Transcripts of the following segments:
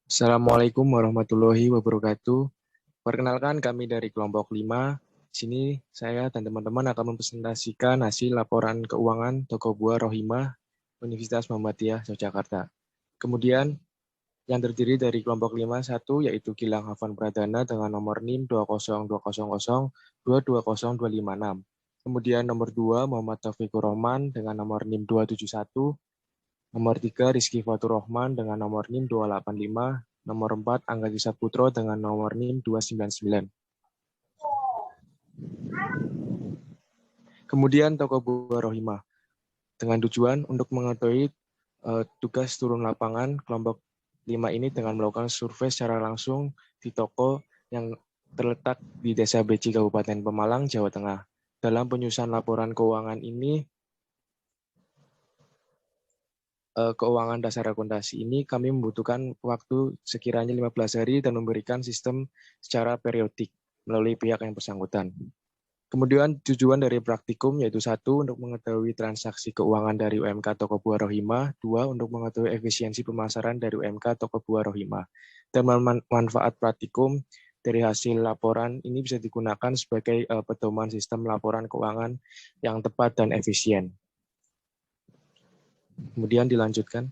Assalamualaikum warahmatullahi wabarakatuh. Perkenalkan kami dari kelompok 5. Di sini saya dan teman-teman akan mempresentasikan hasil laporan keuangan toko buah Rohimah Universitas Muhammadiyah Yogyakarta. Kemudian yang terdiri dari kelompok 5 satu yaitu Gilang Hafan Pradana dengan nomor NIM 20200220256. Kemudian nomor 2 Muhammad Taufikur Rahman dengan nomor NIM 271. Nomor 3, Rizky Fatur Rahman dengan nomor NIM 285. Nomor 4, Angga Gisa Putro dengan nomor NIM 299. Kemudian Toko Buah Rohimah. Dengan tujuan untuk mengetahui tugas turun lapangan, kelompok 5 ini dengan melakukan survei secara langsung di toko yang terletak di Desa Beci, Kabupaten Pemalang, Jawa Tengah. Dalam penyusunan laporan keuangan ini, keuangan dasar akuntansi ini kami membutuhkan waktu sekiranya 15 hari dan memberikan sistem secara periodik melalui pihak yang bersangkutan. Kemudian tujuan dari praktikum yaitu 1 untuk mengetahui transaksi keuangan dari UMK Toko Buah Rohimah, 2 untuk mengetahui efisiensi pemasaran dari UMK Toko Buah Rohimah. Dan manfaat praktikum dari hasil laporan ini bisa digunakan sebagai pedoman sistem laporan keuangan yang tepat dan efisien. Kemudian dilanjutkan.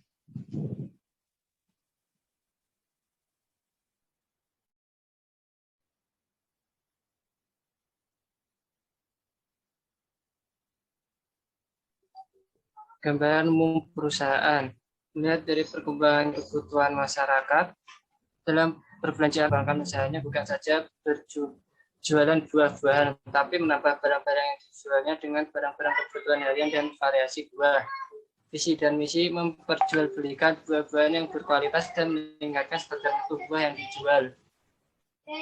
Gambaran umum perusahaan. Melihat dari perkembangan kebutuhan masyarakat dalam perbelanjaan perbankan usahanya bukan saja berjualan buah-buahan, tapi menambah barang-barang yang dijualnya dengan barang-barang kebutuhan harian dan variasi buah. Visi dan misi memperjualbelikan buah-buahan yang berkualitas dan meningkatkan standar mutu buah yang dijual.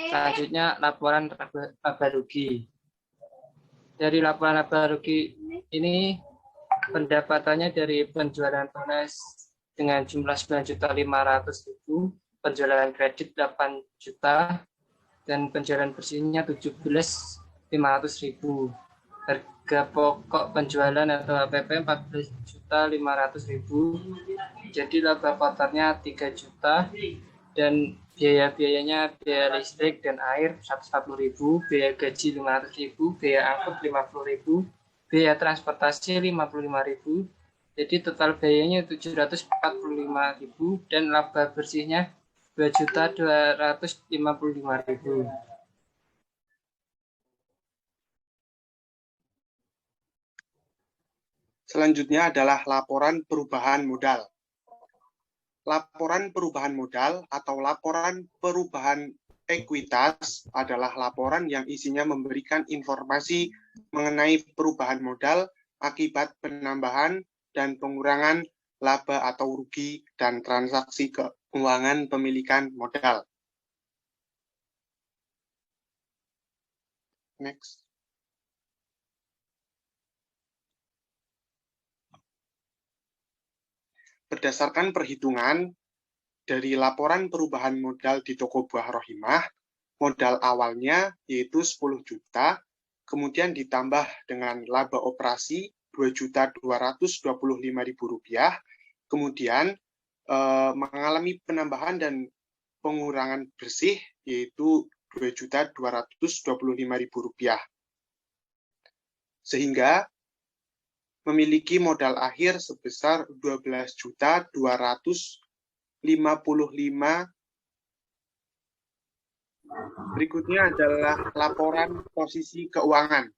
Selanjutnya, laporan laba rugi. Dari laporan laba rugi ini, pendapatannya dari penjualan tunas dengan jumlah 9.500.000, penjualan kredit 8 juta, dan penjualan bersihnya 17.500.000. Harga pokok penjualan atau HPP 14.500.000. Jadi laba kotornya 3 juta dan biaya-biayanya biaya listrik dan air 140.000, biaya gaji 500.000, biaya angkut 50.000, biaya transportasi 55.000. Jadi total biayanya 745.000 dan laba bersihnya 2.255.000. Selanjutnya adalah laporan perubahan modal. Laporan perubahan modal atau laporan perubahan ekuitas adalah laporan yang isinya memberikan informasi mengenai perubahan modal akibat penambahan dan pengurangan laba atau rugi dan transaksi keuangan pemilikan modal. Next. Berdasarkan perhitungan dari laporan perubahan modal di Toko Buah Rohimah, modal awalnya yaitu 10 juta, kemudian ditambah dengan laba operasi 2.225.000 rupiah, kemudian mengalami penambahan dan pengurangan bersih yaitu 2.225.000 rupiah. Sehingga memiliki modal akhir sebesar 12.255. Berikutnya adalah laporan posisi keuangan.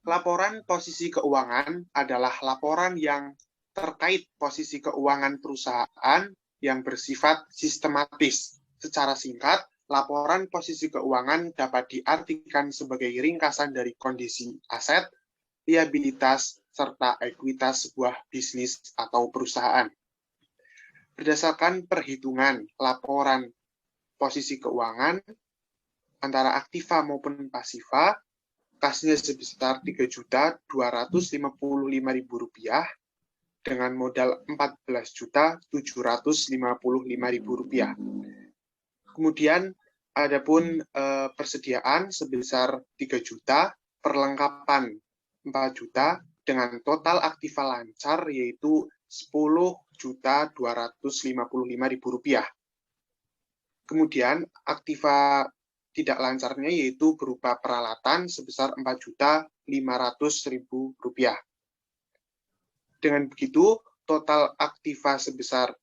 Laporan posisi keuangan adalah laporan yang terkait posisi keuangan perusahaan yang bersifat sistematis. Secara singkat, laporan posisi keuangan dapat diartikan sebagai ringkasan dari kondisi aset, liabilitas, serta ekuitas sebuah bisnis atau perusahaan. Berdasarkan perhitungan laporan posisi keuangan antara aktiva maupun pasiva, kasnya sebesar 3.255.000 rupiah dengan modal 14.755.000 rupiah. Kemudian adapun persediaan sebesar 3 juta, perlengkapan 4 juta dengan total aktiva lancar yaitu 10 Rp4.255.000. Kemudian aktiva tidak lancarnya yaitu berupa peralatan sebesar Rp4.500.000. Dengan begitu, total aktiva sebesar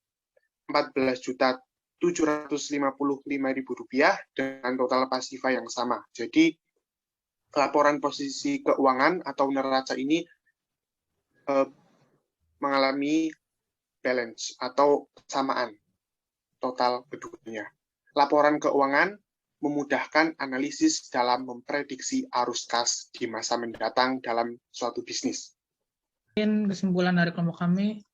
Rp14.755.000 dengan total pasifa yang sama. Jadi, laporan posisi keuangan atau neraca ini mengalami balance atau kesamaan total keduanya. Laporan keuangan memudahkan analisis dalam memprediksi arus kas di masa mendatang dalam suatu bisnis. Kesimpulan dari kelompok kami,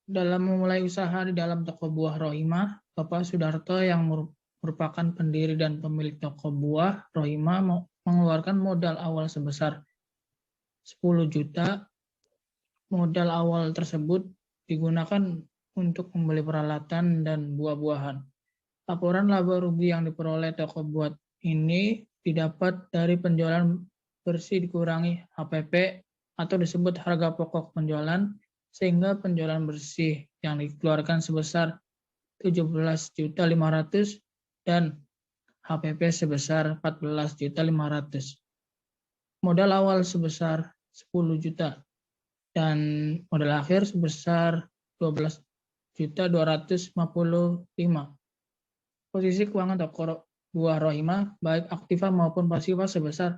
dalam memulai usaha di dalam toko buah Rohimah, Bapak Sudarto yang merupakan pendiri dan pemilik toko buah Rohimah mengeluarkan modal awal sebesar 10 juta. Modal awal tersebut digunakan untuk membeli peralatan dan buah-buahan. Laporan laba rugi yang diperoleh toko buah ini didapat dari penjualan bersih dikurangi HPP atau disebut harga pokok penjualan, sehingga penjualan bersih yang dikeluarkan sebesar 17.500.000 dan HPP sebesar 14.500.000. Modal awal sebesar 10 juta dan modal akhir sebesar 12.255. Posisi keuangan toko buah Rohimah baik aktiva maupun pasifa sebesar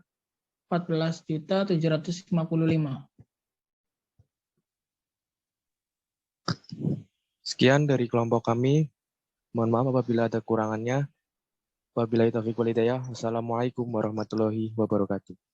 14.755. Sekian dari kelompok kami. Mohon maaf apabila ada kekurangannya. Wabillahi taufiq wal hidayah. Wassalamualaikum warahmatullahi wabarakatuh.